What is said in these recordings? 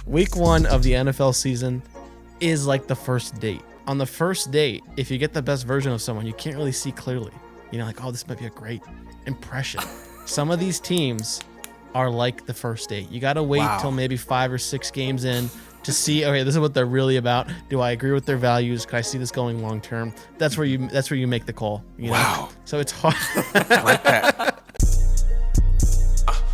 Week 1 of the NFL season is like the first date. On the first date, if you get the best version of someone, you can't really see clearly. You know, like, oh, this might be a great impression. Some of these teams are like the first date. You got to wait till maybe 5 or 6 games in to see, okay, this is what they're really about. Do I agree with their values? Can I see this going long term? That's where you make the call. You know? So it's hard. Like that.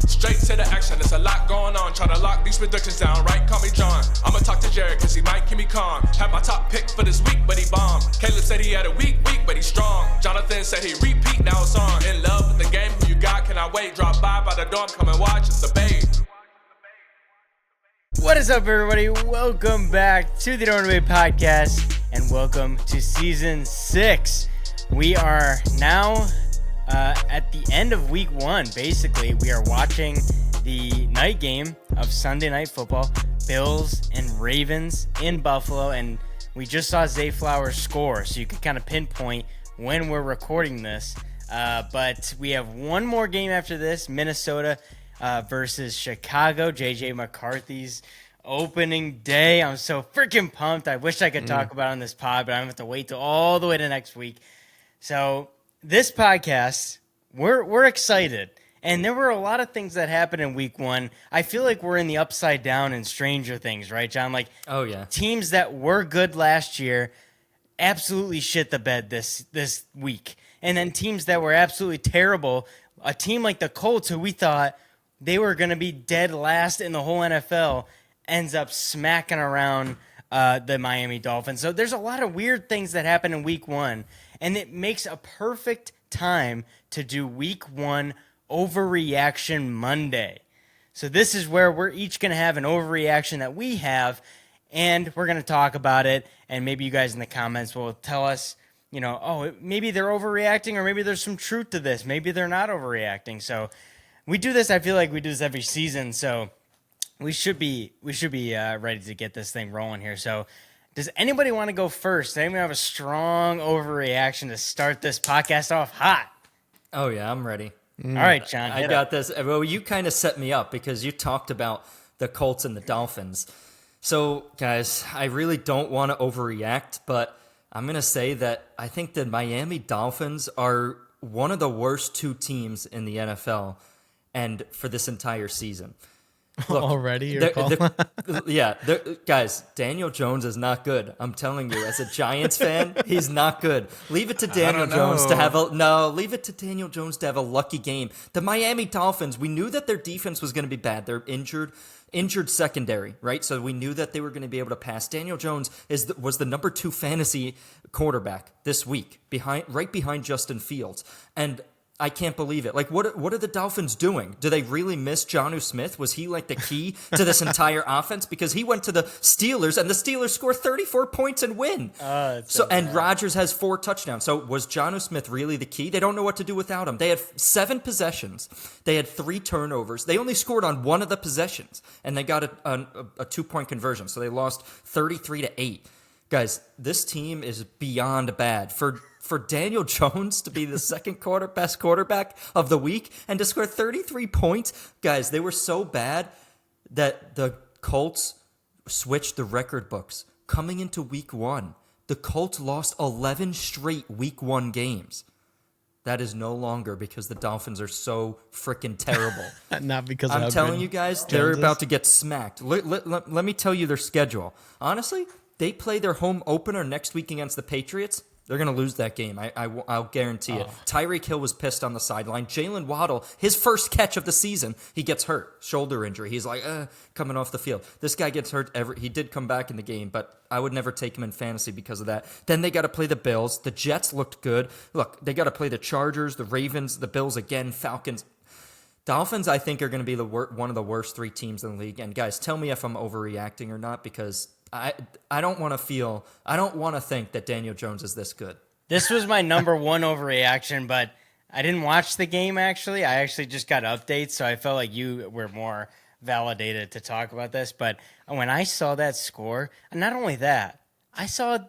Straight to the action, there's a lot going on. Try to lock these predictions down, right? Call me John. I'ma talk to Jared, cause he might keep me calm. Had my top pick for this week, but he bombed. Caleb said he had a weak week, but he's strong. Jonathan said he repeat, now it's on. In love with the game, who you got, can I wait? Drop by the dorm, come and watch, it's the babe. What is up, everybody? Welcome back to the Don't Debate Podcast, and welcome to Season 6. We are now at the end of Week 1, basically. We are watching the night game of Sunday Night Football, Bills and Ravens in Buffalo, and we just saw Zay Flowers score, so you can kind of pinpoint when we're recording this. But we have one more game after this, Minnesota versus Chicago, J.J. McCarthy's opening day. I'm so freaking pumped. I wish I could talk about it on this pod, but I'm going to have to wait till all the way to next week. So this podcast, we're excited. And there were a lot of things that happened in Week 1. I feel like we're in the upside down in Stranger Things, right, John? Like, oh yeah, teams that were good last year absolutely shit the bed this week. And then teams that were absolutely terrible, a team like the Colts, who we thought they were going to be dead last in the whole NFL, ends up smacking around the Miami Dolphins. So there's a lot of weird things that happen in Week 1, and it makes a perfect time to do Week 1 Overreaction Monday. So this is where we're each going to have an overreaction that we have, and we're going to talk about it, and maybe you guys in the comments will tell us, you know, oh, maybe they're overreacting, or maybe there's some truth to this. Maybe they're not overreacting. So we do this, I feel like we do this every season, so we should be ready to get this thing rolling here. So does anybody want to go first? Does anyone have a strong overreaction to start this podcast off hot? oh yeah, I'm ready. All right, John. I got this. Well, you kind of set me up because you talked about the Colts and the Dolphins. So, guys, I really don't want to overreact, but I'm going to say that I think the Miami Dolphins are one of the worst 2 teams in the NFL and for this entire season. Look, Already, you're calling? Guys, Daniel Jones is not good. I'm telling you, as a Giants fan, he's not good. Leave it to Daniel Jones to have leave it to Daniel Jones to have a lucky game. The Miami Dolphins, we knew that their defense was going to be bad. They're injured secondary, right? So we knew that they were going to be able to pass. Daniel Jones was the number 2 fantasy quarterback this week, right behind Justin Fields, and I can't believe it. Like, what are the Dolphins doing? Do they really miss Jonnu Smith? Was he like the key to this entire offense? Because he went to the Steelers, and the Steelers score 34 points and win. And Rodgers has 4 touchdowns. So was Jonnu Smith really the key? They don't know what to do without him. They had 7 possessions. They had 3 turnovers. They only scored on 1 of the possessions, and they got a 2-point conversion. So they lost 33-8. Guys, this team is beyond bad. For Daniel Jones to be the second best quarterback of the week and to score 33 points, guys, they were so bad that the Colts switched the record books. Coming into Week 1, the Colts lost 11 straight Week 1 games. That is no longer because the Dolphins are so freaking terrible. Not because I'm telling you guys, they're about to get smacked. Let me tell you their schedule. Honestly, they play their home opener next week against the Patriots. They're going to lose that game. I'll guarantee it. Tyreek Hill was pissed on the sideline. Jalen Waddle, his first catch of the season, he gets hurt. Shoulder injury. He's like, coming off the field. This guy gets hurt. He did come back in the game, but I would never take him in fantasy because of that. Then they got to play the Bills. The Jets looked good. Look, they got to play the Chargers, the Ravens, the Bills again, Falcons. Dolphins, I think, are going to be one of the worst 3 teams in the league. And guys, tell me if I'm overreacting or not, because I don't want to think that Daniel Jones is this good. This was my number 1 overreaction, but I didn't watch the game, actually. I actually just got updates, so I felt like you were more validated to talk about this. But when I saw that score, and not only that, I saw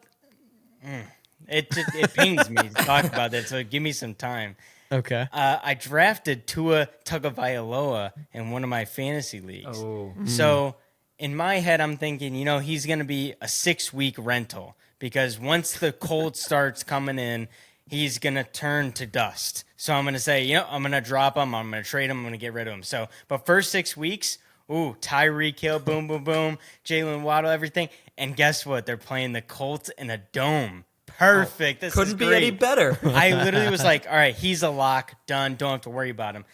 it pains me to talk about that, so give me some time. Okay. I drafted Tua Tagovailoa in one of my fantasy leagues. Oh. So in my head, I'm thinking, he's going to be a 6-week rental because once the cold starts coming in, he's going to turn to dust. So I'm going to say, I'm going to drop him. I'm going to trade him. I'm going to get rid of him. So, but first 6 weeks, Tyreek Hill, boom, boom, boom, Jalen Waddle, everything. And guess what? They're playing the Colts in a dome. Perfect. This Couldn't is be great. any better. I literally was like, all right, he's a lock. Done. Don't have to worry about him.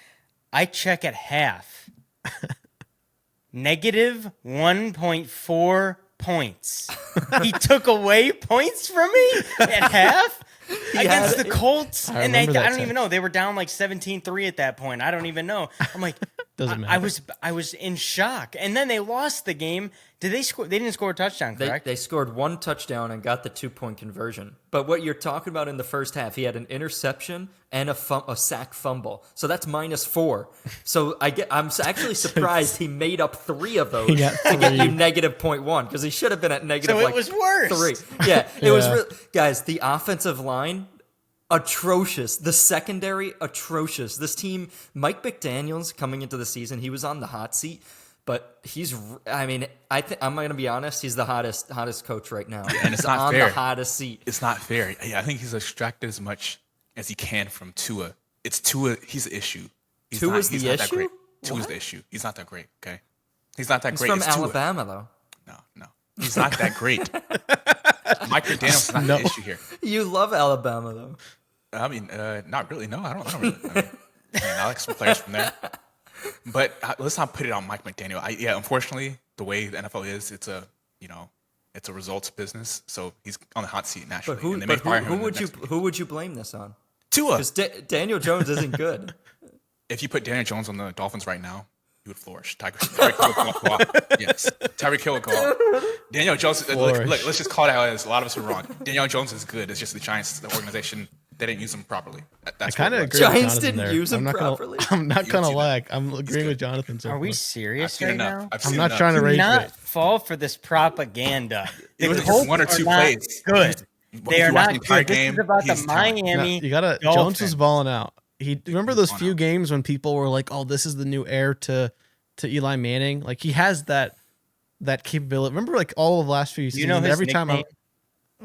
I check at half. Negative 1.4 points. He took away points from me at half against the Colts. And I don't even know. They were down like 17-3 at that point. I don't even know. I'm like, Doesn't matter. I was in shock. And then they lost the game. Did they score? They didn't score a touchdown, correct? They scored 1 touchdown and got the 2-point conversion. But what you're talking about in the first half, he had an interception and a sack fumble. So that's -4. So I'm actually surprised he made up 3 of those to get you negative 0.1 because he should have been at negative. So it was worse. 3. Yeah, it was real. Guys, the offensive line, atrocious. The secondary, atrocious. This team, Mike McDaniels coming into the season, he was on the hot seat. But I'm going to be honest, he's the hottest coach right now. And it's he's not on fair. the hottest seat. It's not fair. Yeah, I think he's extracted as much as he can from Tua. It's Tua. He's the issue. Tua's the not that issue? great. Tua's the issue. He's not that great. Okay, he's not that He's great. from It's Tua. Alabama, though. No, he's not that great. Mike McDaniel's not the issue here. You love Alabama, though. I mean, not really. No, I don't really. I like some players from there. But let's not put it on Mike McDaniel. Unfortunately, the way the NFL is, it's a results business. So he's on the hot seat naturally. Who would you blame this on? Tua. Because Daniel Jones isn't good. If you put Daniel Jones on the Dolphins right now, he would flourish. Tyreek Hill would go off. Yes, Tyreek Hill would go off. Daniel Jones. Look, let's just call it how it is. A lot of us are wrong. Daniel Jones is good. It's just the Giants, the organization. They didn't use him properly. I kind of agree. Giants with didn't use him properly. I'm not gonna lie. I'm agreeing with Jonathan. Are we serious right now? I'm not trying to Do rage not bait. fall for this propaganda. It was Colts just 1 or 2 are not plays. Good. They are not good. This game, is about the he's talented. Miami. You gotta. Dolphins. Jones was balling out. Remember those few games when people were like, "Oh, this is the new heir to Eli Manning." Like he has that capability. Remember, like all of the last few seasons. You know his every nickname? time.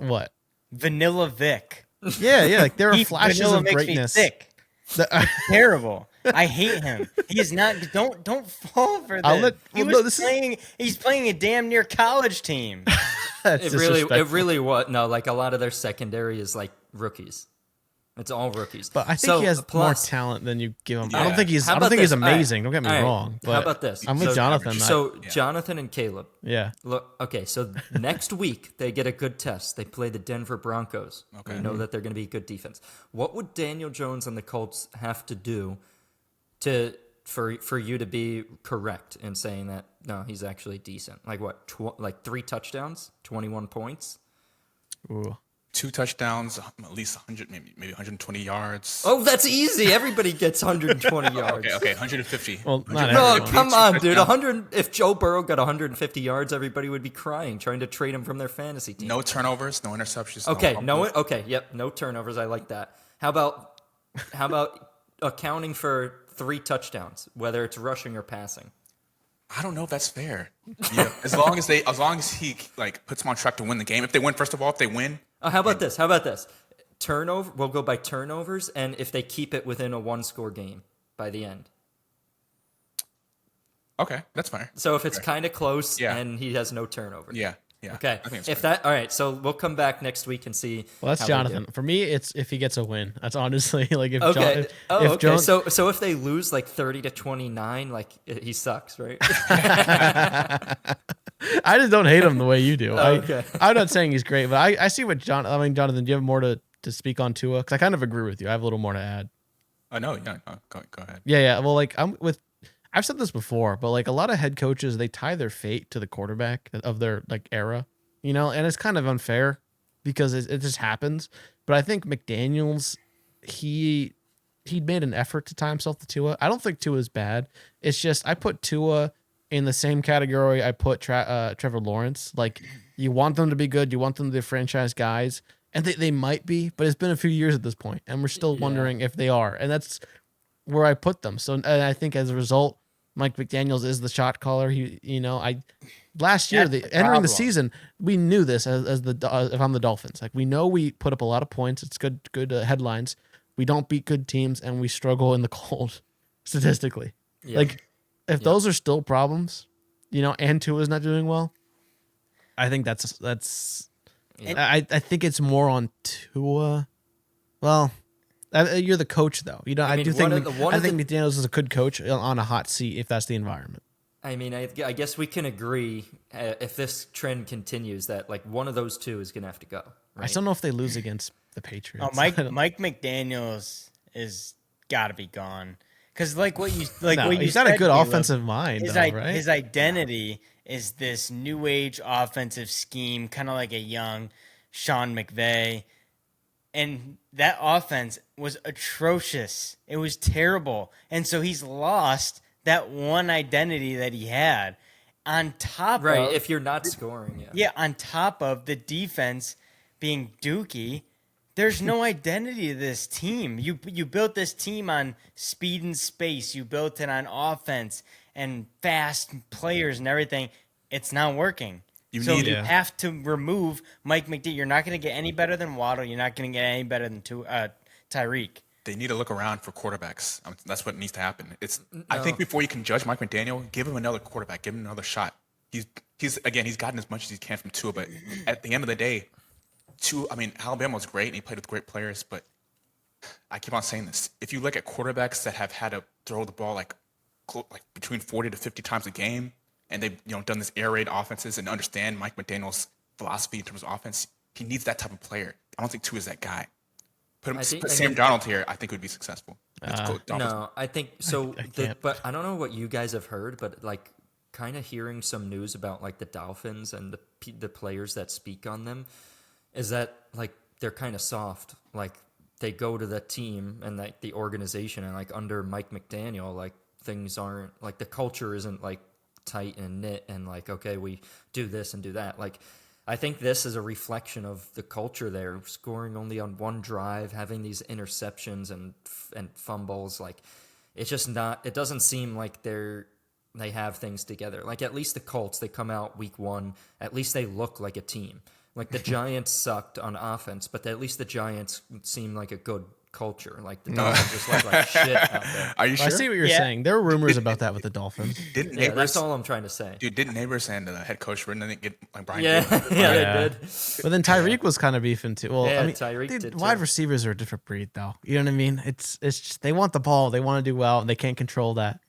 What? Vanilla Vic. Yeah. Like there are flashes Vanilla of makes greatness. Me sick. Terrible. I hate him. He is not. Don't fall for this. He's playing a damn near college team. That's It really was. No, like a lot of their secondary is like rookies. It's all rookies. But I think he has more talent than you give him. Yeah. I don't think he's amazing. Don't get me wrong. But how about this? I'm with Jonathan. Jonathan and Caleb. Yeah. Look, okay, so next week they get a good test. They play the Denver Broncos. Okay. We know that they're going to be a good defense. What would Daniel Jones and the Colts have to do for you to be correct in saying that no, he's actually decent? Like what? Like 3 touchdowns, 21 points. Ooh. 2 touchdowns, at least 100, maybe 120 yards. Oh, that's easy. Everybody gets 120 yards. Okay, 150. Well, not No, everyone. come on, dude. 100. If Joe Burrow got 150 yards, everybody would be crying, trying to trade him from their fantasy team. No turnovers, no interceptions. Okay, no turnovers. I like that. How about accounting for 3 touchdowns, whether it's rushing or passing? I don't know if that's fair. Yeah, as long as he like puts them on track to win the game. If they win, How about this? Turnover. We'll go by turnovers, and if they keep it within a 1-score game by the end. Okay, that's fine. So if it's kind of close, Yeah. and he has no turnovers. Yeah. Okay. I think it's If fair. that all right, so we'll come back next week and see. Well, that's how they Jonathan. do. For me, it's if he gets a win. That's honestly like if Okay. if Jones, So if they lose like 30-29, like he sucks, right? I just don't hate him the way you do. Okay. I'm not saying he's great, but I see what Jonathan, do you have more to speak on Tua? Because I kind of agree with you. I have a little more to add. No, go ahead. Yeah. Well, like I've said this before, but like a lot of head coaches, they tie their fate to the quarterback of their like era, and it's kind of unfair because it just happens. But I think McDaniels, he made an effort to tie himself to Tua. I don't think Tua is bad. It's just I put Tua in the same category I put Trevor Lawrence. Like you want them to be good, you want them to be franchise guys, and they might be, but it's been a few years at this point, and we're still wondering if they are, and that's where I put them. So and I think as a result, Mike McDaniels is the shot caller. Last year, That's the entering the problem. season, we knew this if I'm the Dolphins. Like, we know we put up a lot of points. It's good headlines. We don't beat good teams, and we struggle in the cold statistically. Yeah. Like, if those are still problems, and Tua's not doing well, I think that's. I think it's more on Tua. Well, you're the coach, though. I mean, do think one of the- McDaniels is a good coach on a hot seat if that's the environment. I mean, I guess we can agree if this trend continues that like one of those two is gonna have to go. I Right? still don't know if they lose against the Patriots. Oh, Mike McDaniels is got to be gone. Because what you he's got a said, good Caleb, offensive mind, his, though, i- right? his identity is this new age offensive scheme, kind of like a young Sean McVay. And that offense was atrocious. It was terrible. And so he's lost that one identity that he had. On top Right. of If you're not scoring, yeah. yeah, on top of the defense being dookie, there's no identity to this team. You built this team on speed and space. You built it on offense and fast players and everything. It's not working. You have to remove Mike McDaniel. You're not going to get any better than Waddle. You're not going to get any better than Tyreek. They need to look around for quarterbacks. That's what needs to happen. I think before you can judge Mike McDaniel, give him another quarterback, give him another shot. He's gotten as much as he can from Tua, but at the end of the day, Alabama was great and he played with great players, but I keep on saying this. If you look at quarterbacks that have had to throw the ball like between 40 to 50 times a game, and they've done this air raid offenses and understand Mike McDaniel's philosophy in terms of offense, he needs that type of player. I don't think Tua is that guy. Put Sam Darnold here, I think would be successful. No, I think so. can't. But I don't know what you guys have heard, but like kind of hearing some news about like the Dolphins and the players that speak on them is that like they're kind of soft. Like they go to the team and like the organization and like under Mike McDaniel, like things aren't like the culture isn't like tight and knit and like, okay, we do this and do that. Like, I think this is a reflection of the culture there, scoring only on one drive, having these interceptions and fumbles. Like, it's just not, it doesn't seem like they have things together. Like, at least the Colts, they come out week one, at least they look like a team. Like, the Giants sucked on offense, but at least the Giants seem like a good culture. Like, the Dolphins just look like shit out there. Are you sure? I see what you're saying. There were rumors about that with the Dolphins. Didn't Yeah, Neighbors, that's all I'm trying to say. dude, didn't Neighbors and the head coach didn't get like Brian? Yeah, Daboll? yeah, Yeah. they did. But then Tyreek was kind of beefing too. Well, Yeah, I mean, Tyreek dude, did wide too. receivers are a different breed, though. You know what I mean? It's just they want the ball, they want to do well, and they can't control that.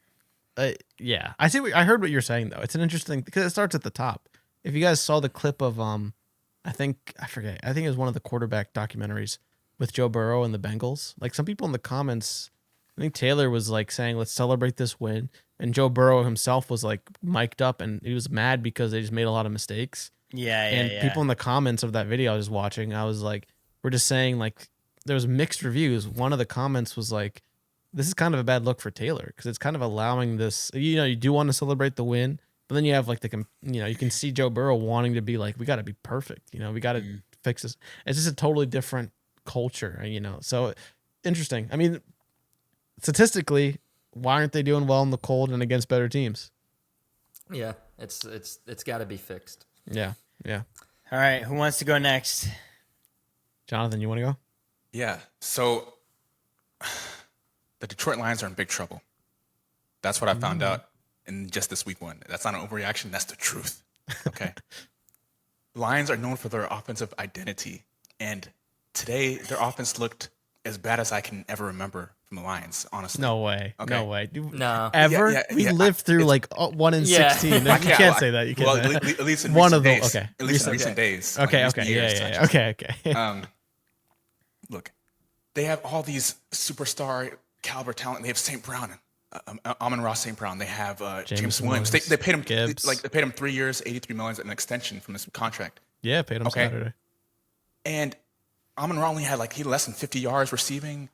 Yeah, I heard what you're saying though. It's an interesting because it starts at the top. If you guys saw the clip of I think it was one of the quarterback documentaries with Joe Burrow and the Bengals. Like some people in the comments, I think Taylor was like saying, "Let's celebrate this win," and Joe Burrow himself was like mic'd up and he was mad because they just made a lot of mistakes. And people in the comments of that video I was watching, I was like, we're just saying like there was mixed reviews. One of the comments was like, this is kind of a bad look for Taylor because it's kind of allowing this, you do want to celebrate the win, but then you have like you can see Joe Burrow wanting to be like, we got to be perfect. We got to fix this. It's just a totally different culture, so interesting. I mean, statistically, why aren't they doing well in the cold and against better teams? Yeah, it's got to be fixed. Yeah. All right, who wants to go next? Jonathan, you want to go? Yeah. So the Detroit Lions are in big trouble. That's what I found out in just this week one. That's not an overreaction. That's the truth. Okay. Lions are known for their offensive identity. And today, their offense looked as bad as I can ever remember from the Lions, honestly. No way. Okay. No way. No. Ever? Yeah, we yeah, lived through like 1 in Yeah. 16. You can't say that. You can't say that. At least in One recent of them. days. Okay. At least in recent days. Okay. like recent years, Yeah. actually. Okay. Look, they have all these superstar caliber talent. They have St. Brown, Amon-Ra St. Brown. They have James Williams. They paid him Gibbs. they paid him 3 years, $83 million, an extension from this contract. Yeah, paid him Okay. Saturday. And Amon-Ra only had he had less than 50 yards receiving.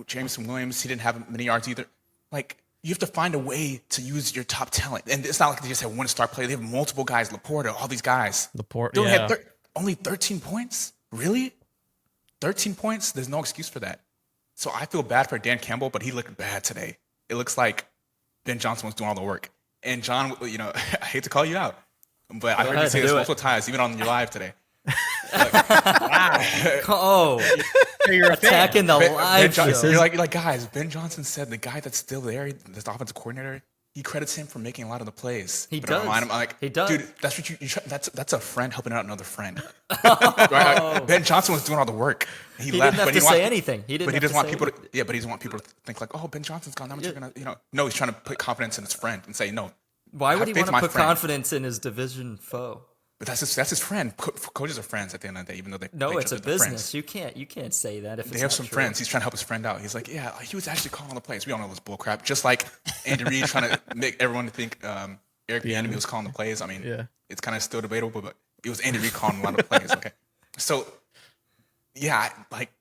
James Williams, he didn't have many yards either. You have to find a way to use your top talent. And it's not like they just have one star player. They have multiple guys, Laporta, all these guys. Laporte, They only yeah. had only 13 points? Really? 13 points? There's no excuse for that. So I feel bad for Dan Campbell, but he looked bad today. It looks like Ben Johnson was doing all the work. And John, you know, I hate to call you out, but I heard ahead, you say do this it. multiple times, even on your live today. Oh, So you're a fan. attacking the live show. You're like, guys, Ben Johnson said the guy that's still there, this offensive coordinator, he credits him for making a lot of the plays. He But does. I remind him, I'm like, He does. dude, that's what that's a friend helping out another friend. Right? Ben Johnson was doing all the work. He didn't have to say anything. He didn't. But he have doesn't to want say people anything. to, but he doesn't want people to think like, oh, Ben Johnson's gone. That much you're gonna, you know. No, he's trying to put confidence in his friend and say, no. Why would have he faith want in to my put friend. confidence in his division foe? But that's his friend. Coaches are friends at the end of the day, even though they No, they it's a they're friends. business. You can't say that if They it's have not some true. friends. He's trying to help his friend out. He's like, yeah, he was actually calling the plays. We all know this bull crap. Just like Andy Reid trying to make everyone think Eric Bieniemy was calling the plays. I mean, Yeah. it's kind of still debatable, but it was Andy Reid calling a lot of the plays. Okay, so yeah, like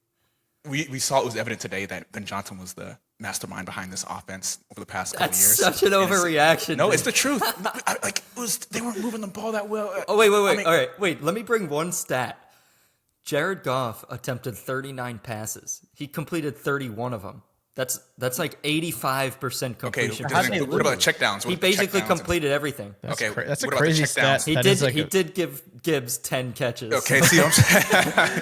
we saw it was evident today that Ben Johnson was the mastermind behind this offense over the past couple That's years. such an And it's- overreaction. No, dude. it's the truth. They weren't moving the ball that well. Oh wait. I mean, All right, wait. Let me bring one stat. Jared Goff attempted 39 passes. He completed 31 of them. That's like 85% Okay, completion. what about the checkdowns? He basically completed everything. That's Okay, that's a what about the crazy checkdowns? stat. He That did. is like He a- did give Gibbs 10 catches. Okay, see what I'm saying?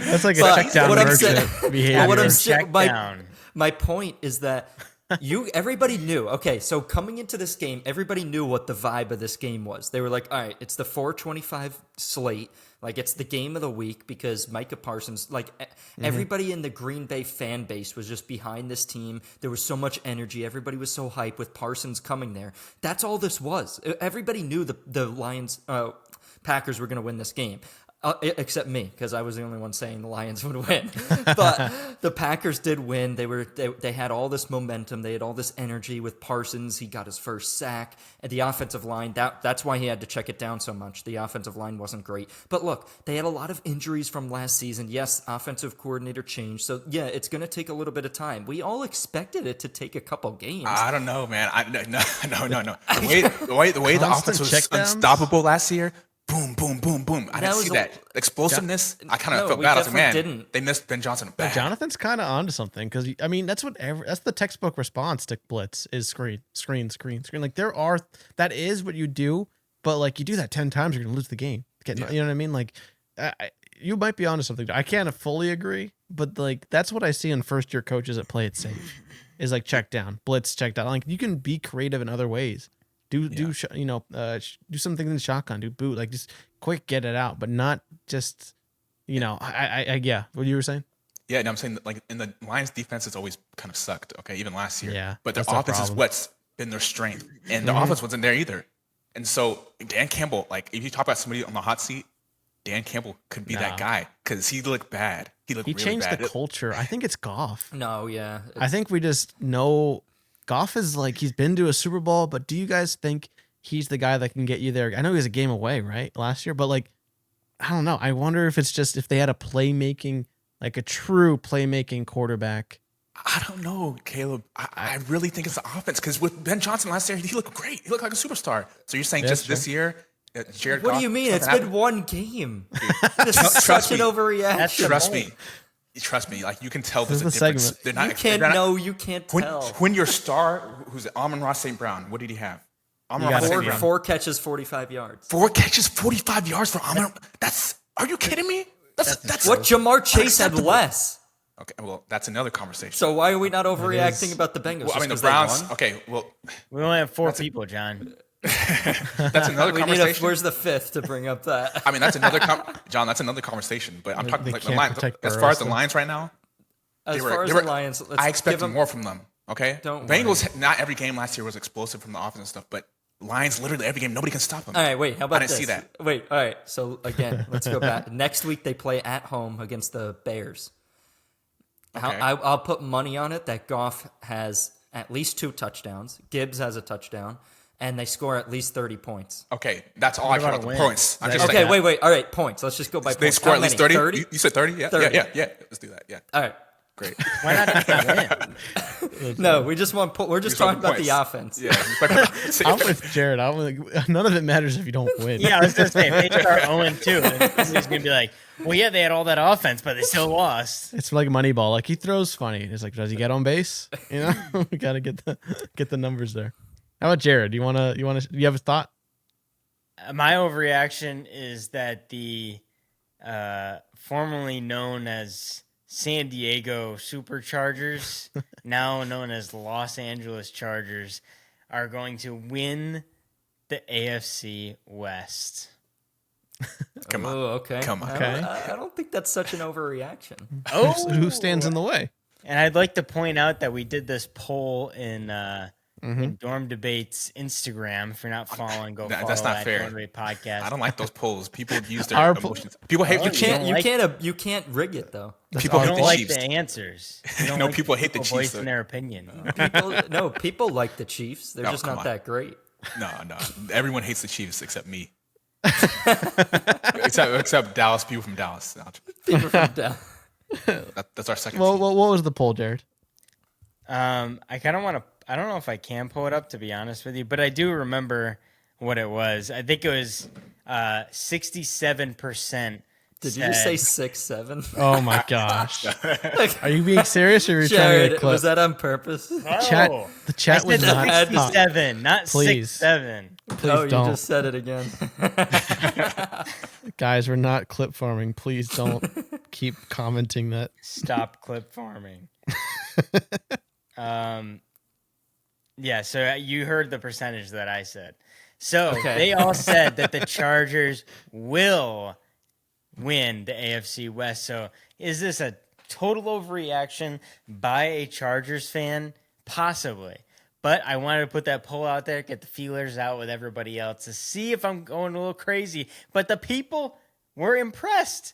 That's like a But check down what I'm merchant saying- behavior. what I'm Check saying, down. my point is that everybody knew. Okay, so coming into this game, everybody knew what the vibe of this game was. They were like, all right, it's the 425 slate. Like, it's the game of the week because Micah Parsons, like, everybody in the Green Bay fan base was just behind this team. There was so much energy. Everybody was so hyped with Parsons coming there. That's all this was. Everybody knew the Lions, Packers were going to win this game. Except me, because I was the only one saying the Lions would win. But the Packers did win. They had all this momentum. They had all this energy with Parsons. He got his first sack. And the offensive line, that's why he had to check it down so much. The offensive line wasn't great. But look, they had a lot of injuries from last season. Yes, offensive coordinator changed. So, yeah, it's going to take a little bit of time. We all expected it to take a couple games. I don't know, man. No. The way the offense was checkdowns? unstoppable last year. Boom, boom, boom, boom. I didn't was see a- that explosiveness. I kind of No, felt we bad. I was like, man, definitely didn't. they missed Ben Johnson bad. Jonathan's kind of onto something because I mean that's the textbook response to blitz is screen. Like that is what you do, but like you do that 10 times, you're gonna lose the game. You know what I mean? Like you might be onto something. I can't fully agree, but like that's what I see in first year coaches that play it safe is like check down, blitz, check down. Like you can be creative in other ways. Do something in the shotgun, do boot, like just quick get it out, but not just yeah. What you were saying? Yeah, no, I'm saying that, like in the Lions defense has always kind of sucked. Okay, even last year. Yeah, but their that's their offense is problem. what's been their strength, and their offense wasn't there either. And so Dan Campbell, like if you talk about somebody on the hot seat, Dan Campbell could be that guy because he looked bad. He looked He really changed bad. the culture. I think it's Goff. No, yeah. I think we just know Goff is like he's been to a Super Bowl, but do you guys think he's the guy that can get you there? I know he was a game away, right, last year, but like I don't know. I wonder if it's just if they had a playmaking, like a true playmaking quarterback. I don't know, Caleb. I really think it's the offense because with Ben Johnson last year, he looked great. He looked like a superstar. So you're saying That's just this year, Jared What Goff, do you mean? It's something been happened? one game. This is trust such an me. overreaction. Trust me. Like you can tell there's a This is the difference. segment. They're not, You can't they're not- know. You can't When, tell. when your star, who's it, Amon-Ra St. Brown, what did he have? You Amon-Ra gotta St. see Brown. him. 4 catches, 45 yards. 4 catches, 45 yards for Amon. Are you kidding me? That's What Jamar Chase had unacceptable. less. Okay, well, that's another conversation. So why are we not overreacting about the Bengals? Well, I mean, the Just 'cause they Browns. won? Okay, well, We only have 4 people, John. that's another We need conversation. where's the 5th to bring up that? I mean, that's John. That's another conversation. But I'm talking they like the can't Lions. protect As Burrow far as the still. Lions right now, As they were- far as they the were- Lions, let's I give expected them more from them. Okay, Don't Bengals. Not every game last year was explosive from the offense and stuff, but Lions literally every game nobody can stop them. All right, wait. How about I didn't this? see that. Wait, all right. So again, let's go back. Next week they play at home against the Bears. Okay. I'll put money on it that Goff has at least 2 touchdowns. Gibbs has a touchdown, and they score at least 30 points. Okay, that's all I care about about. a The win? points. I'm Is just that- saying. Okay, wait. All right, points. Let's just go by They points. score How at least many? 30. You said 30? Yeah, 30. yeah. Let's do that. Yeah, All right. great. Why not just win? No, we just want. We're just talking about the offense. Yeah. I'm with Jared. None of it matters if you don't win. Yeah, I was just saying, if they start 0-2, then he's going to be like, well, yeah, they had all that offense, but they still lost. It's like Moneyball. Like he throws funny. It's like, does he get on base? You know, we gotta get the numbers there. How about Jared? You have a thought? My overreaction is that the formerly known as San Diego Superchargers, now known as Los Angeles Chargers, are going to win the AFC West. Come on. Oh, okay. Come on. Okay. I don't think that's such an overreaction. Who stands in the way? And I'd like to point out that we did this poll in Dorm Debates Instagram. If you're not following, go follow that's not that fair. Dorm Debate podcast. I don't like those polls. People use their Our emotions. People hate the You Chiefs. can't- You can't rig it though. People You hate don't the like Chiefs. the answers. You don't No, like people hate the people Chiefs, voicing though. their opinion. People like the Chiefs. They're No, just come not on. that great. No. Everyone hates the Chiefs except me. except Dallas. People from Dallas. People from down. That's our second. Well, team. what was the poll, Jared? I kind of want to. I don't know if I can pull it up, to be honest with you, but I do remember what it was. I think it was 67%. Did you just say 6'7"? Oh my gosh! Are you being serious, or are you trying to Jared, get a clip? was that on purpose? Chat, No. the chat I was said not. Stop. 67, not Please. 6'7". Please Oh, you don't, just said it again. guys. We're not clip farming. Please don't keep commenting that. Stop clip farming. Yeah, so you heard the percentage that I said. So Okay. they all said that the Chargers will win the AFC West. So is this a total overreaction by a Chargers fan? Possibly. But I wanted to put that poll out there, get the feelers out with everybody else to see if I'm going a little crazy. But the people were impressed.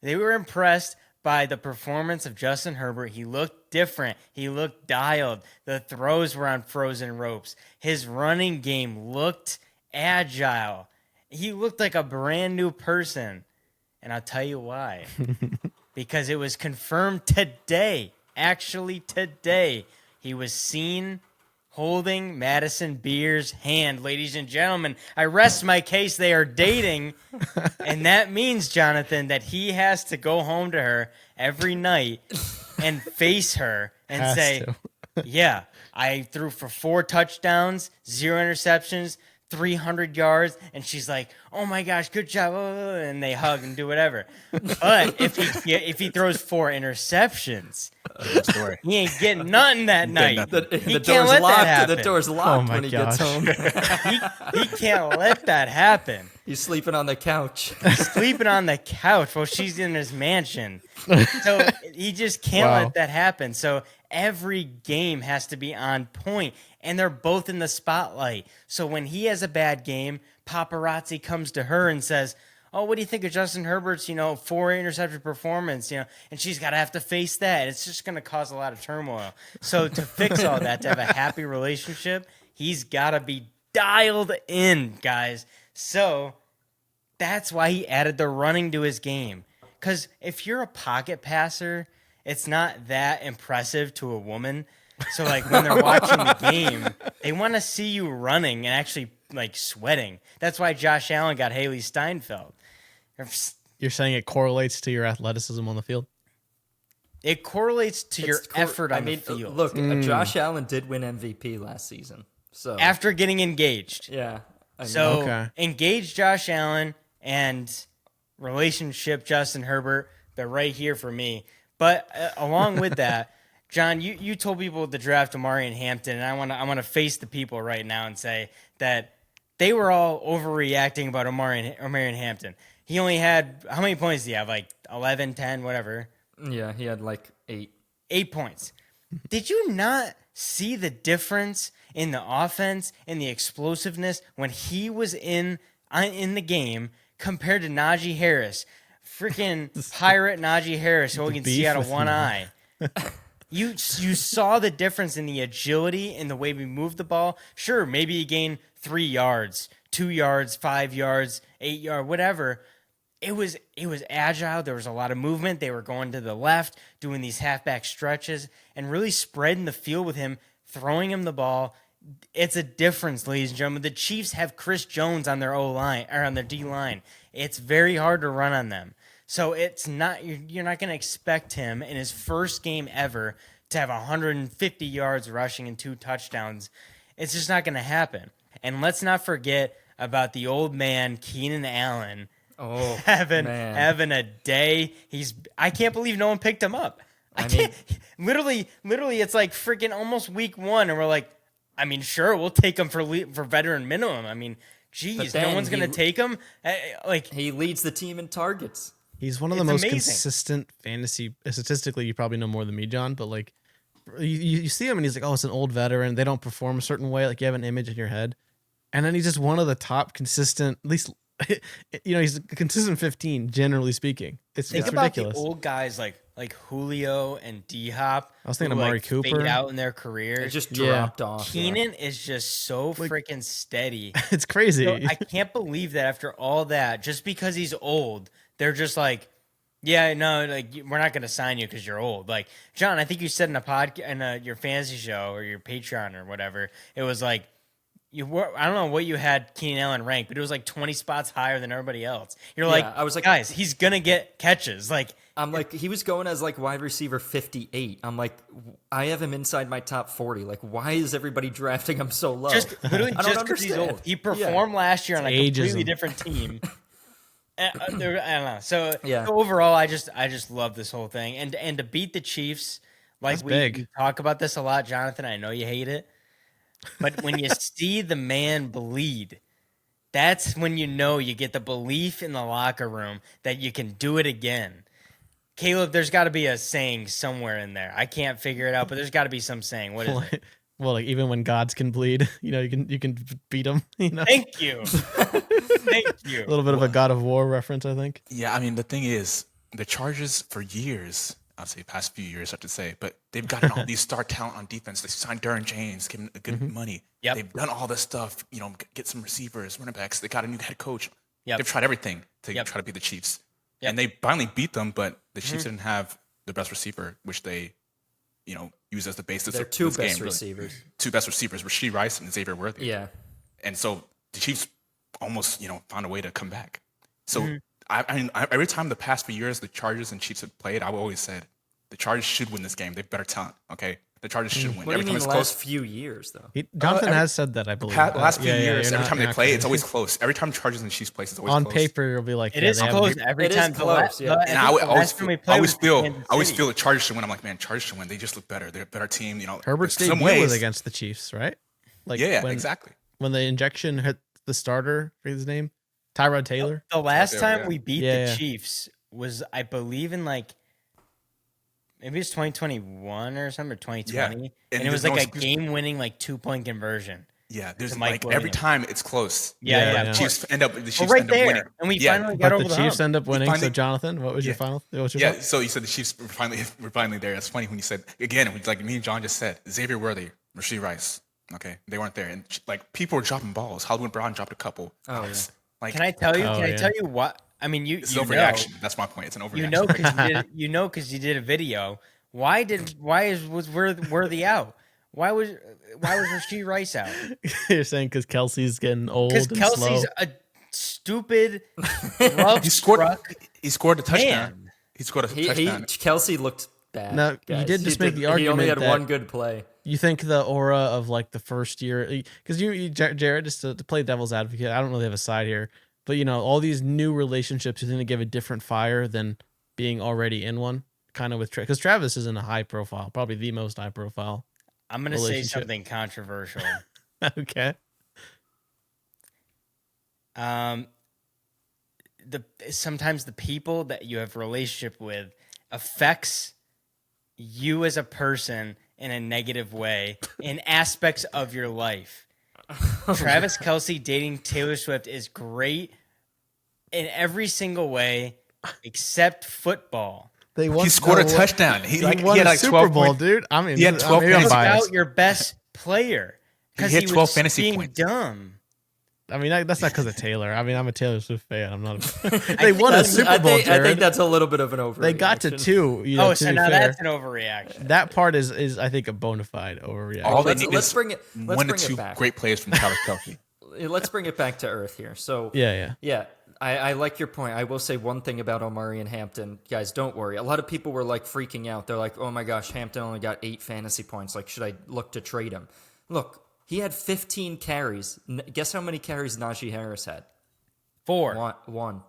They were impressed by the performance of Justin Herbert. He looked different. He looked dialed. The throws were on frozen ropes. His running game looked agile. He looked like a brand new person. And I'll tell you why. Because it was confirmed today, actually today, he was seen holding Madison Beer's hand. Ladies and gentlemen, I rest my case. They are dating. And that means, Jonathan, that he has to go home to her every night and face her and Has say, to. yeah, I threw for 4 touchdowns, 0 interceptions, 300 yards, and she's like, "Oh my gosh, good job!" And they hug and do whatever. But if he throws 4 interceptions, Story. he ain't getting nothing that night. nothing. He The can't door's let that locked. happen. The door's locked Oh my when he gets gosh. home. He can't let that happen. He's sleeping on the couch. Sleeping on the couch while she's in his mansion. So he just can't Wow. let that happen. So every game has to be on point, and they're both in the spotlight. So when he has a bad game, paparazzi comes to her and says, "Oh, what do you think of Justin Herbert's, 4 interception performance?" And she's got to have to face that. It's just going to cause a lot of turmoil. So to fix all that, to have a happy relationship, he's got to be dialed in, guys. So that's why he added the running to his game. Because if you're a pocket passer, it's not that impressive to a woman. So, like, when they're watching the game, they want to see you running and actually, like, sweating. That's why Josh Allen got Haley Steinfeld. You're saying it correlates to your athleticism on the field? It correlates to your effort on the field. Look, Josh Allen did win MVP last season. So After getting engaged. yeah. I mean, So, Okay. engage Josh Allen and relationship Justin Herbert. They're right here for me. But along with that, John, you told people to draft Omarion Hampton, and I want to face the people right now and say that they were all overreacting about Omarion Hampton. He only had, how many points did he have? Like 11, 10, whatever. yeah, he had like 8. 8 points. Did you not see the difference in the offense and the explosiveness when he was in the game compared to Najee Harris? Freaking pirate Najee Harris, who you can see beef out of with one him. eye. You saw the difference in the agility and the way we moved the ball. Sure, maybe he gained 3 yards, 2 yards, 5 yards, 8 yards, whatever. It was agile. There was a lot of movement. They were going to the left, doing these halfback stretches, and really spreading the field with him, throwing him the ball. It's a difference, ladies and gentlemen. The Chiefs have Chris Jones on their O-line or on their D-line. It's very hard to run on them. So it's not you're not going to expect him in his first game ever to have 150 yards rushing and 2 touchdowns. It's just not going to happen. And let's not forget about the old man, Keenan Allen, having a day. I can't believe no one picked him up. I can't. Literally, it's like freaking almost week 1, and we're like, I mean, sure, we'll take him for veteran minimum. I mean, geez, no one's going to take him. He leads the team in targets. He's one of the most consistent fantasy. Statistically, you probably know more than me, John, but like you see him and he's like, oh, it's an old veteran. They don't perform a certain way. Like you have an image in your head. And then he's just one of the top consistent, at least, he's a consistent 15, generally speaking. It's ridiculous. Think about the old guys like Julio and D-Hop. I was thinking of Amari Cooper. Fade out in their career. It just dropped off. Keenan is just so freaking steady. It's crazy. So I can't believe that after all that, just because he's old, they're just like, yeah, no, like we're not going to sign you because you're old. Like, John, I think you said in a podcast, your fantasy show or your Patreon or whatever, it was like, I don't know what you had Keenan Allen ranked, but it was like 20 spots higher than everybody else. I was like, guys, he's gonna get catches. Like, I'm like, he was going as like wide receiver 58. I'm like, I have him inside my top 40. Like, why is everybody drafting him so low? Just because he's old. He performed last year on a completely different team. I don't know. So overall, I just love this whole thing, and to beat the Chiefs, like we talk about this a lot, Jonathan. I know you hate it. But when you see the man bleed, that's when you know you get the belief in the locker room that you can do it again. Caleb, there's got to be a saying somewhere in there. I can't figure it out, but there's got to be some saying. What is it? Well, like even when gods can bleed, you can beat them. Thank you. Thank you. A little bit of a God of War reference, I think. Yeah, I mean the thing is, the Chargers for years. I'll say past few years, I have to say, but they've gotten all these star talent on defense. They signed Derwin James, give him good money. Yep. They've done all this stuff, get some receivers, running backs. They got a new head coach. Yep. They've tried everything to try to beat the Chiefs. Yep. And they finally beat them, but the Chiefs didn't have the best receiver, which they, use as the basis Their of two this best game. receivers. Really. Two best receivers, Rasheed Rice and Xavier Worthy. Yeah. And so the Chiefs almost, found a way to come back. So every time the past few years the Chargers and Chiefs have played, I've always said, the Chargers should win this game. They have better talent, okay? The Chargers should win. What do you mean it's the close. last few years, though? Jonathan has said that, I believe. Last few years, every time they play, it's always close. Every time Chargers and Chiefs play, it's always on close. paper, it'll be like it is close every time. Close, yeah. And I always feel the Chargers should win. I'm like, man, Chargers should win. They just look better. They're a better team. Herbert's debut was against the Chiefs, right? Like exactly. When the injection hit the starter, forget his name, Tyrod Taylor. The last time we beat the Chiefs was, I believe, in like. Maybe it's 2021 or something, or 2020. Yeah. And it was like a game-winning, 2-point conversion. Yeah, there's like every time it's close. Yeah. Chiefs end up winning. And we finally got over the hump. The Chiefs end up winning. So, Jonathan, what was your final? So you said the Chiefs were finally there. That's funny when you said, again, like me and John just said, Xavier Worthy, Rasheed Rice. Okay, they weren't there. And people were dropping balls. Hollywood Brown dropped a couple. Oh, yeah. Can I tell you what? I mean, it's an overreaction. That's my point. It's an overreaction. Because you did a video. Why was Worthy out? Why was Rasheed Rice out? You're saying because Kelsey's getting old. Because Kelsey's a stupid love struck. He scored a touchdown. Man. He scored a touchdown. Kelsey looked bad. Now you did just make the argument. He only had one good play. You think the aura of the first year, because Jared, just to play devil's advocate, I don't really have a side here. But, all these new relationships is going to give a different fire than being already in one, kind of with Travis. Because Travis is in a high profile, probably the most high profile. I'm going to say something controversial. Okay. Sometimes the people that you have a relationship with affects you as a person in a negative way in aspects of your life. Travis Kelce dating Taylor Swift is great in every single way except football. He scored a touchdown. He won a Super Bowl, dude. I mean, he had 12 fantasy points. About your best player because he had 12 was fantasy being points. Dumb. I mean, that's not because of Taylor. I mean, I'm a Taylor Swift fan. I'm not. They won a Super Bowl. I think that's a little bit of an overreaction. They got to 2. So now that's an overreaction. That part is I think a bona fide overreaction. Let's bring it. One to two great plays from Travis Kelce. Let's bring it back to earth here. So yeah. I like your point. I will say one thing about Omari and Hampton. Guys, don't worry. A lot of people were freaking out. They're like, oh my gosh, Hampton only got 8 fantasy points. Should I look to trade him? Look, He had 15 carries. Guess how many carries Najee Harris had? 4. One.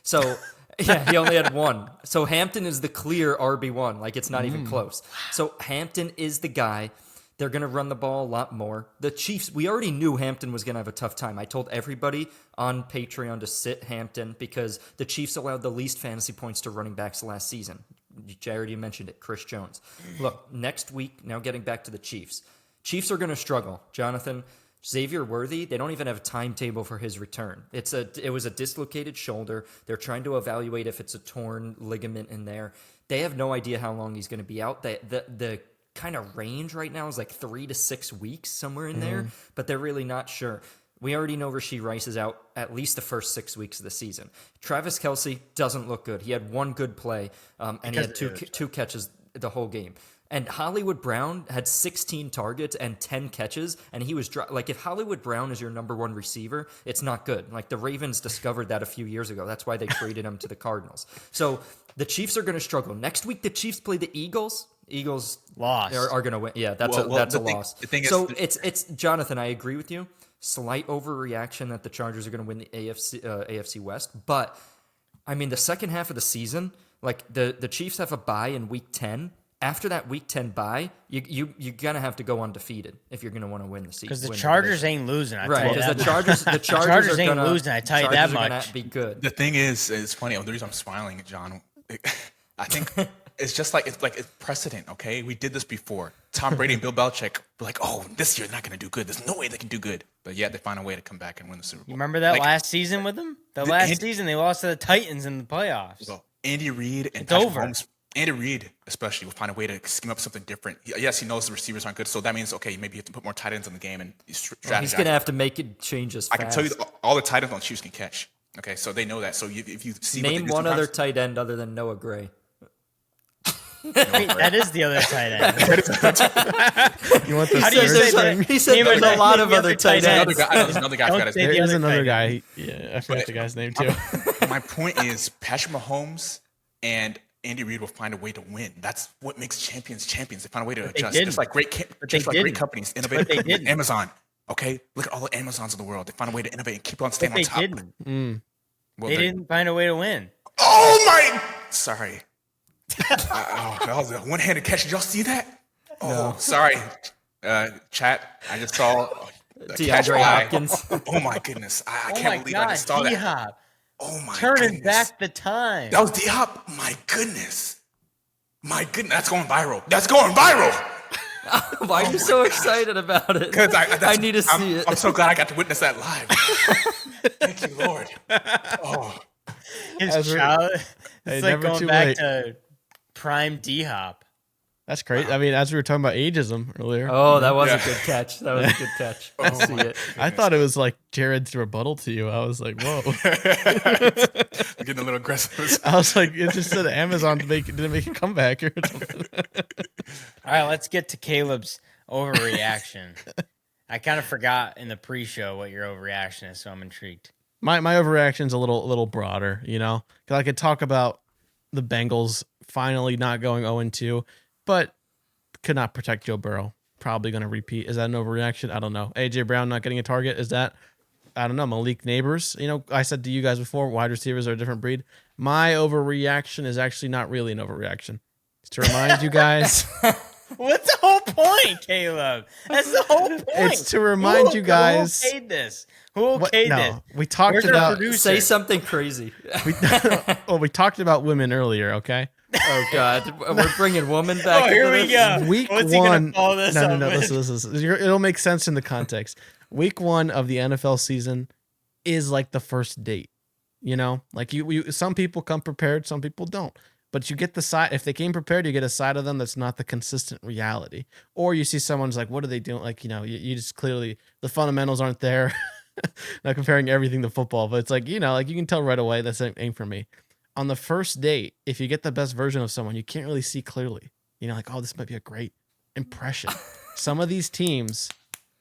So, yeah, he only had 1. So Hampton is the clear RB1. Like, it's not even close. So Hampton is the guy. They're going to run the ball a lot more. The Chiefs, we already knew Hampton was going to have a tough time. I told everybody on Patreon to sit Hampton because the Chiefs allowed the least fantasy points to running backs last season. Jared, you mentioned it, Chris Jones. Look, next week, now getting back to the Chiefs. Chiefs are going to struggle. Jonathan, Xavier Worthy, they don't even have a timetable for his return. It was a dislocated shoulder. They're trying to evaluate if it's a torn ligament in there. They have no idea how long he's going to be out. The kind of range right now is like 3 to 6 weeks, somewhere in there, but they're really not sure. We already know Rashee Rice is out at least the first 6 weeks of the season. Travis Kelce doesn't look good. He had 1 good play, and he had two catches the whole game. And Hollywood Brown had 16 targets and 10 catches, and he was like, if Hollywood Brown is your number 1 receiver, it's not good. Like, the Ravens discovered that a few years ago. That's why they traded him to the Cardinals. So the Chiefs are going to struggle. Next week, the Chiefs play the Eagles. Eagles Lost. are going to win. Yeah, that's a loss. The thing so is, it's Jonathan, I agree with you. Slight overreaction that the Chargers are going to win the AFC West. But, I mean, the second half of the season, like the Chiefs have a bye in Week 10. After that Week 10 bye, you're going to have to go undefeated if you're going to want to win the season. Because the Chargers ain't losing. Right, because the Chargers ain't gonna, losing, I tell you that much. Gonna be good. the thing is, it's funny. The reason I'm smiling, John, I think it's just like it's precedent. Okay, we did this before. Tom Brady and Bill Belichick were like, "Oh, this year they're not going to do good. There's no way they can do good." But yet they find a way to come back and win the Super Bowl. You remember that Like, last season with them? Last season they lost to the Titans in the playoffs. So Andy Reid and It's Patrick over. Mahomes, Andy Reid especially will find a way to scheme up something different. Yes, he knows the receivers aren't good, so that means okay, maybe you have to put more tight ends in the game and strategize. He's going to have to make it changes fast. I can tell you all the tight ends on Chiefs can catch. Okay, so they know that. So if you see Name what they do one other sometimes- tight end other than Noah Gray. Wait, that is the other tight end. You want the How do you third say string? that? He said Name there's another- a lot of name other the tight tight ends. There's another guy. I forgot his Don't name. say There is the another other guy. Yeah, I forgot the guy's name too. My point is, Patrick Mahomes and Andy Reid will find a way to win. That's what makes champions champions. They find a way to adjust. didn't. Just like great didn't. companies, But innovative they companies, didn't. Amazon. Okay, look at all the Amazons in the world. They find a way to innovate and keep on staying But they on top. didn't. Well, They they're- didn't find a way to win. Oh my! Sorry. That was a one-handed catch. Did y'all see that? Oh, sorry. Chat. I just saw the catch DeAndre by- Hopkins. Oh my goodness! I Oh can't my believe I God, just saw that. D-Hop. Oh my Turning goodness. back the time. That was D-Hop. My goodness. My goodness. That's going viral. That's going viral. Why are you so excited about it? Because I need to see it. I'm so glad I got to witness that live. Thank you, Lord. Oh, His child. Hey, It's like never going too back late. to prime D-Hop. That's great. I mean, as we were talking about ageism earlier, Oh, that was Yeah. a good catch. That was a good catch. I see it. I thought it was like Jared's rebuttal to you. I was like, whoa. I'm getting a little aggressive. I was like, it just said Amazon didn't make a comeback or something. All right, let's get to Caleb's overreaction. I kind of forgot in the pre-show what your overreaction is, so I'm intrigued. My overreaction's a little broader, you know, because I could talk about the Bengals finally not going 0-2, but could not protect Joe Burrow. Probably going to repeat. Is that an overreaction? I don't know. AJ Brown not getting a target. Is that? I don't know. Malik Neighbors. You know, I said to you guys before, wide receivers are a different breed. My overreaction is actually not really an overreaction. It's to remind you guys. What's the whole point, Caleb? That's the whole point. It's to remind you guys. Who okayed this? Who What- okayed this? no, we talked Where's our about. producer? Say something crazy. We talked about women earlier. Okay. Oh God, we're bringing woman back. Oh, here into we this? go. Week What's he gonna one. follow this no, up no. with? Listen. It'll make sense in the context. Week 1 of the NFL season is like the first date. You know, like you. Some people come prepared, some people don't. But you get the side. If they came prepared, you get a side of them that's not the consistent reality. Or you see someone's like, what are they doing? Like, you know, you just clearly the fundamentals aren't there. Not comparing everything to football, but it's like, you know, like you can tell right away that's ain't for me. On the first date, if you get the best version of someone, you can't really see clearly. You know, like, oh, this might be a great impression. Some of these teams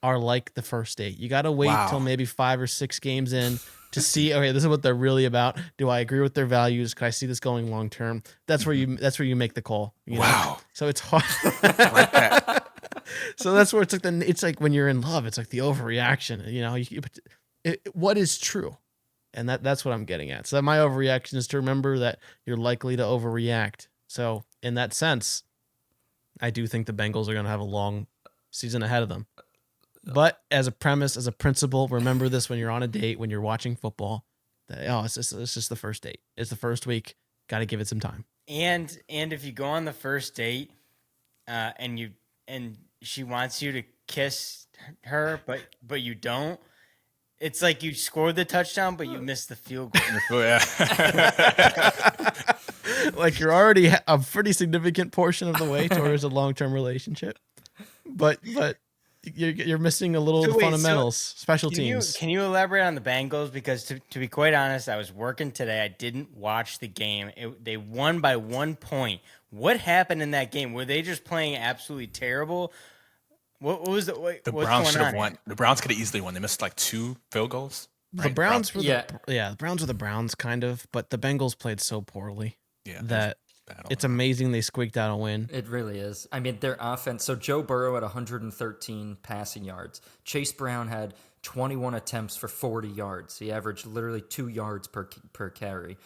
are like the first date. You got to wait till maybe 5 or 6 games in to see, okay, this is what they're really about. Do I agree with their values? Can I see this going long term? That's where you make the call. You know? Wow. So it's hard. I like that. So that's where it's like when you're in love, it's like the overreaction. What is true, and that's what I'm getting at. So my overreaction is to remember that you're likely to overreact. So in that sense, I do think the Bengals are going to have a long season ahead of them. But as a premise, as a principle, remember this when you're on a date, when you're watching football. It's just the first date. It's the first week. Got to give it some time. And if you go on the first date, and she wants you to kiss her, but you don't, it's like you scored the touchdown, but you missed the field goal. Yeah. Like you're already a pretty significant portion of the way towards a long-term relationship, but you're missing a little fundamentals, special teams. Can you elaborate on the Bengals? Because to be quite honest, I was working today. I didn't watch the game. They won by 1 point. What happened in that game? Were they just playing absolutely terrible? What was the Browns should have won. The Browns could have easily won. They missed like 2 field goals. The Browns were the Browns were the Browns kind of, but the Bengals played so poorly that it's amazing they squeaked out a win. It really is. I mean, their offense. So Joe Burrow had 113 passing yards. Chase Brown had 21 attempts for 40 yards. He averaged literally 2 yards per carry.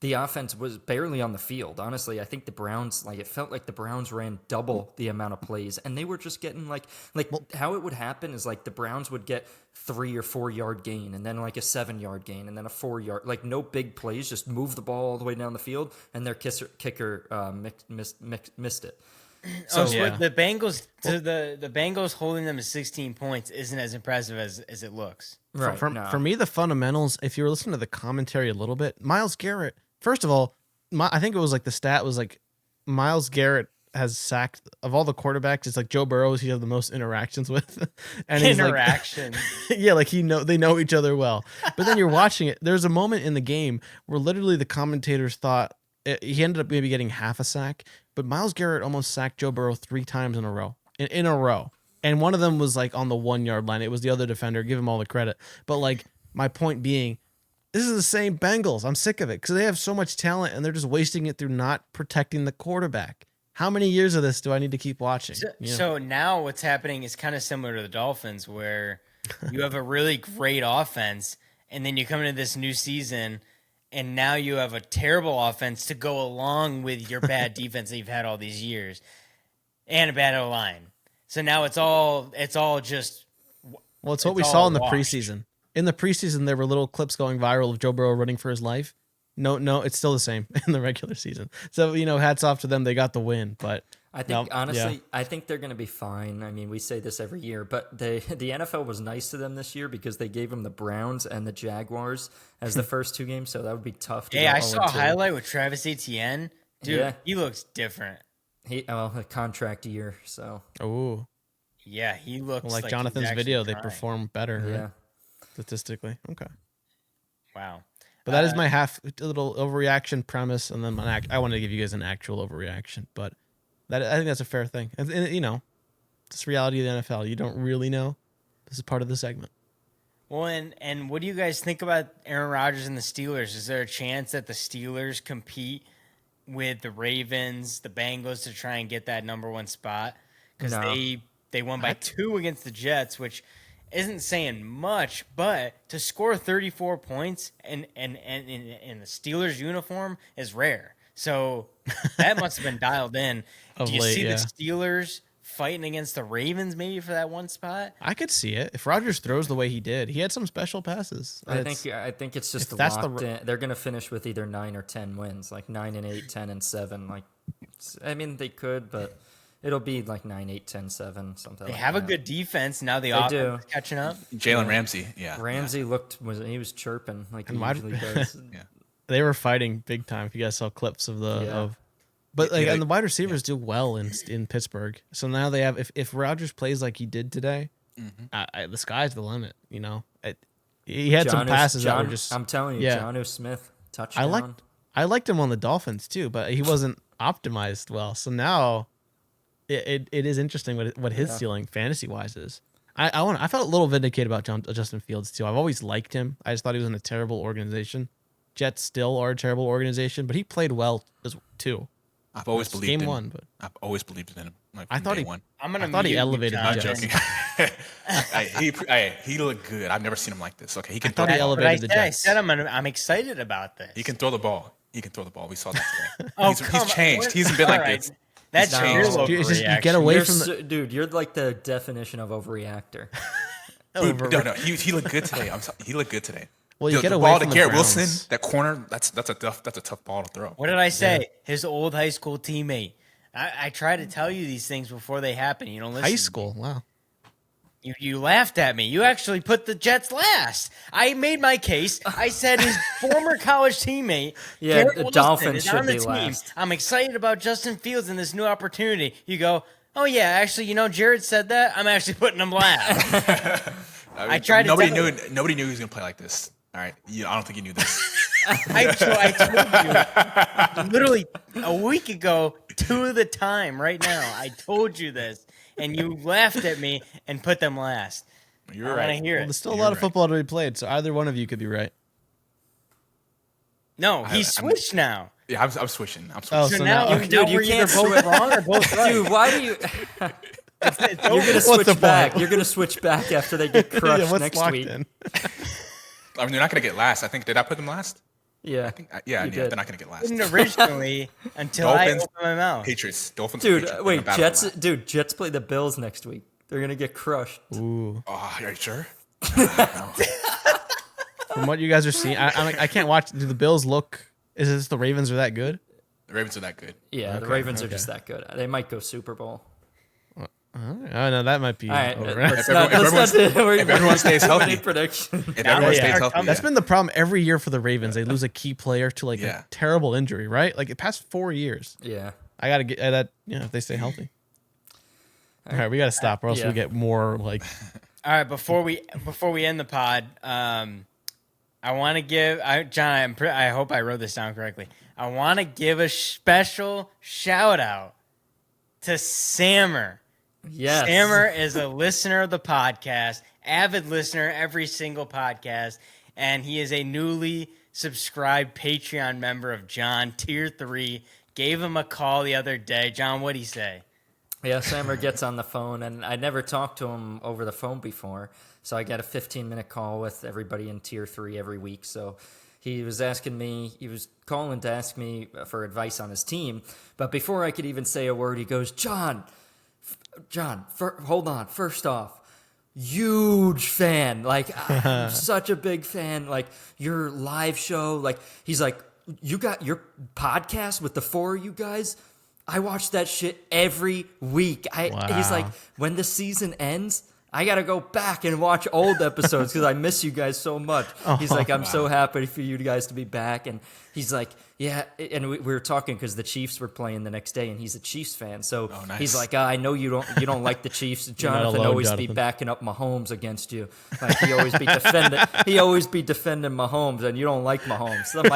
The offense was barely on the field. Honestly, I think the Browns, it felt like the Browns ran double the amount of plays, and they were just getting how it would happen is the Browns would get 3 or 4 yard gain, and then a 7 yard gain, and then a 4 yard, no big plays, just move the ball all the way down the field, and their kicker missed it. So the Bengals the Bengals holding them to 16 points isn't as impressive as it looks. Right. For me, the fundamentals, if you were listening to the commentary a little bit, Myles Garrett, first of all, I think it was the stat was Myles Garrett has sacked, of all the quarterbacks, it's Joe Burrow he has the most interactions with. And interactions. Yeah, they know each other well. But then you're watching it. There's a moment in the game where literally the commentators thought he ended up maybe getting half a sack, but Myles Garrett almost sacked Joe Burrow 3 times in a row. In a row. And one of them was on the 1 yard line. It was the other defender. Give him all the credit. But my point being, this is the same Bengals. I'm sick of it because they have so much talent and they're just wasting it through not protecting the quarterback. How many years of this do I need to keep watching? So now what's happening is kind of similar to the Dolphins, where you have a really great offense, and then you come into this new season, and now you have a terrible offense to go along with your bad defense that you've had all these years, and a bad O-line. So now it's all just. Well, it's what we saw in the preseason. In the preseason, there were little clips going viral of Joe Burrow running for his life. No, it's still the same in the regular season. So, hats off to them. They got the win. But I think, honestly, I think they're going to be fine. I mean, we say this every year, but the NFL was nice to them this year because they gave them the Browns and the Jaguars as the first 2 games. So that would be tough to I saw a highlight with Travis Etienne. Dude, he looks different. A contract year, so. Oh. Yeah, he looks like Jonathan's video, crying. They perform better. Yeah. Statistically. Okay. Wow. But that is my little overreaction premise, and then I wanted to give you guys an actual overreaction. But I think that's a fair thing. And it's reality of the NFL. You don't really know. This is part of the segment. Well, and what do you guys think about Aaron Rodgers and the Steelers? Is there a chance that the Steelers compete with the Ravens, the Bengals to try and get that number 1 spot? Because they won by 2 against the Jets, which isn't saying much, but to score 34 points in the Steelers uniform is rare. So that must have been dialed in. Do you see the Steelers fighting against the Ravens maybe for that 1 spot? I could see it. If Rodgers throws the way he did, he had some special passes. I think it's just locked in. They're going to finish with either 9 or 10 wins, 9-8, 10-7. I mean, they could, but it'll be 9, 8, 10, 7, something. They have a good defense now. The offense is catching up. Jalen Ramsey, Ramsey he was chirping like he usually does. They were fighting big time. If you guys saw clips of and the wide receivers do well in Pittsburgh. So now they have if Rodgers plays like he did today, the sky's the limit. He had some passes that were just. I'm telling you, Jonnu Smith touchdown. I liked him on the Dolphins too, but he wasn't optimized well. So now. It is interesting what his ceiling fantasy wise is. I felt a little vindicated about Justin Fields too. I've always liked him. I just thought he was in a terrible organization. Jets still are a terrible organization, but he played well too. I've always believed in him. But I've always believed in him. Like, I from thought day he- one. I'm gonna I thought he mute you, elevated the I'm Jonathan. Jets. joking. He looked good. I've never seen him like this. Okay, he can thought throw he the ball. But I elevated the said, Jets. I'm excited about this. He can throw the ball. He can throw the ball. We saw that today. Oh, he's come on. changed. He hasn't been like Alright. this. That's He's your changed. overreaction. Dude, it's just you get away You're from the dude, you're like the definition of overreactor. Dude, no. He looked good today. He looked good today. well, you The get ball away to from the Garrett Browns. Wilson, that corner, that's a tough ball to throw. What did I say? His old high school teammate. I try to tell you these things before they happen. You don't listen. High school. Wow. You laughed at me. You actually put the Jets last. I made my case. I said his former college teammate, Yeah, Garrett the Wilson, Dolphins is should on the be team. last. I'm excited about Justin Fields and this new opportunity. You go, oh yeah, actually, Jared said that. I'm actually putting him last. I tried to Nobody tell knew. Nobody knew he was gonna play like this. All right, I don't think you knew this. I told you literally a week ago to the time right now. I told you this, and you laughed at me and put them last. You're I want right. to hear Well, it. there's still a You're lot of right. football to be played, so either one of you could be right. No, I'm- he's switched now. Yeah, I'm switching. I'm Oh, switching. So so now, now- now Dude, you we're either can't both wrong or both right. Dude, why do you? It's You're gonna over. What's switch the back. point? You're gonna switch back after they get crushed yeah, what's next locked week. in? I mean, they're not gonna get last. I think. Did I put them last? Yeah, I think. Yeah, You they're did. not gonna get last. Didn't originally until I Dolphins, opened my mouth. Patriots, Dolphins, dude. Patriots, they're Wait, gonna battle Jets. last. Dude, Jets play the Bills next week. They're gonna get crushed. Ooh. Oh, are you sure? From what you guys are seeing, I can't watch. Do the Bills look? Is this the Ravens are that good? The Ravens are that good. Yeah, the Okay, Ravens are okay. just that good. They might go Super Bowl. Oh no, that might be. All right, over. let's If not. everyone- Let's not do- if everyone stays too many healthy. predictions. If everyone yeah. stays healthy, That's yeah. been the problem every year for the Ravens. They lose a key player to like Yeah. a terrible injury, right? Like the past 4 years. Yeah. I gotta get that. If they stay healthy. All right, we gotta stop, or else Yeah. we get more like. All right, before we end the pod, I want to give John. I hope I wrote this down correctly. I want to give a special shout out to Sammer. Yes. Sammer is a listener of the podcast, avid listener every single podcast, and he is a newly subscribed Patreon member of John, Tier 3. Gave him a call the other day. John, what'd he say? Yeah, Sammer gets on the phone, and I never talked to him over the phone before, so I got a 15-minute call with everybody in Tier 3 every week. So he was calling to ask me for advice on his team, but before I could even say a word, he goes, John, hold on. First off, huge fan. Like, I'm such a big fan. Like, your live show. Like, he's like, you got your podcast with the four of you guys? I watch that shit every week. He's like, when the season ends, I got to go back and watch old episodes because I miss you guys so much. He's like, I'm so happy for you guys to be back. And he's like, yeah. And we were talking because the Chiefs were playing the next day, and he's a Chiefs fan. So nice. he's like, I know you don't like the Chiefs. Jonathan alone, always Jonathan. be backing up Mahomes against you. Like he always be defending Mahomes, and you don't like Mahomes. So I'm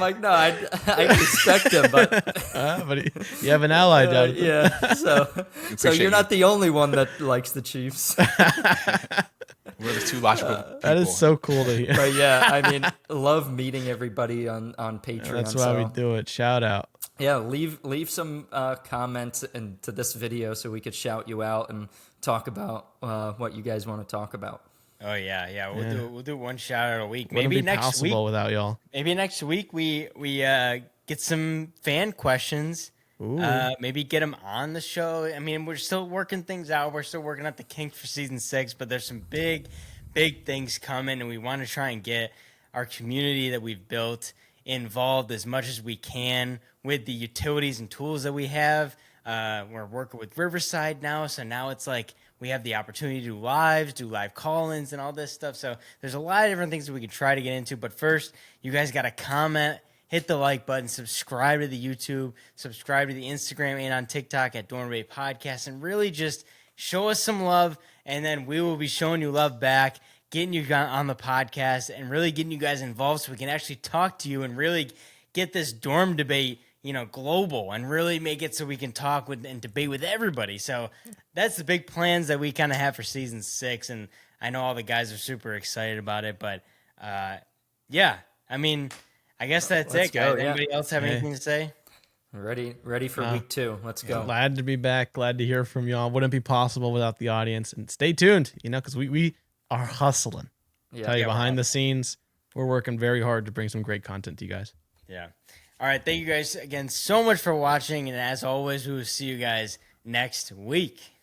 like, no, I respect him, but You have an ally, Jonathan. yeah. So appreciate you're you. not the only one that likes the Chiefs. We're the two logical people. That is so cool to hear. But yeah, I mean, love meeting everybody on Patreon. That's why so, we do it. Shout out. Yeah, leave some comments into this video so we could shout you out and talk about what you guys want to talk about. Oh yeah. We'll do one shout out a week. Wouldn't Maybe be next week. possible without y'all. Maybe next week we get some fan questions. Maybe get them on the show. I mean, we're still working things out. We're still working out the kinks for season 6, but there's some big things coming, and we want to try and get our community that we've built involved as much as we can with the utilities and tools that we have. We're working with Riverside now, so now it's like we have the opportunity to do lives, do live call-ins, and all this stuff. So there's a lot of different things that we can try to get into. But first, you guys got to comment, hit the like button, subscribe to the YouTube, subscribe to the Instagram and on TikTok at Dorm Bay Podcast, and really just show us some love, and then we will be showing you love back, getting you on the podcast, and really getting you guys involved so we can actually talk to you and really get this dorm debate, global, and really make it so we can talk with and debate with everybody. So that's the big plans that we kind of have for season 6, and I know all the guys are super excited about it. But yeah, I mean, I guess that's Let's it, guys. go, yeah. Anybody else have anything to say? Ready for week 2. Let's go. Glad to be back. Glad to hear from y'all. Wouldn't be possible without the audience. And stay tuned, because we are hustling. Tell you behind the scenes, we're working very hard to bring some great content to you guys. Yeah. All right. Thank you guys again so much for watching. And as always, we will see you guys next week.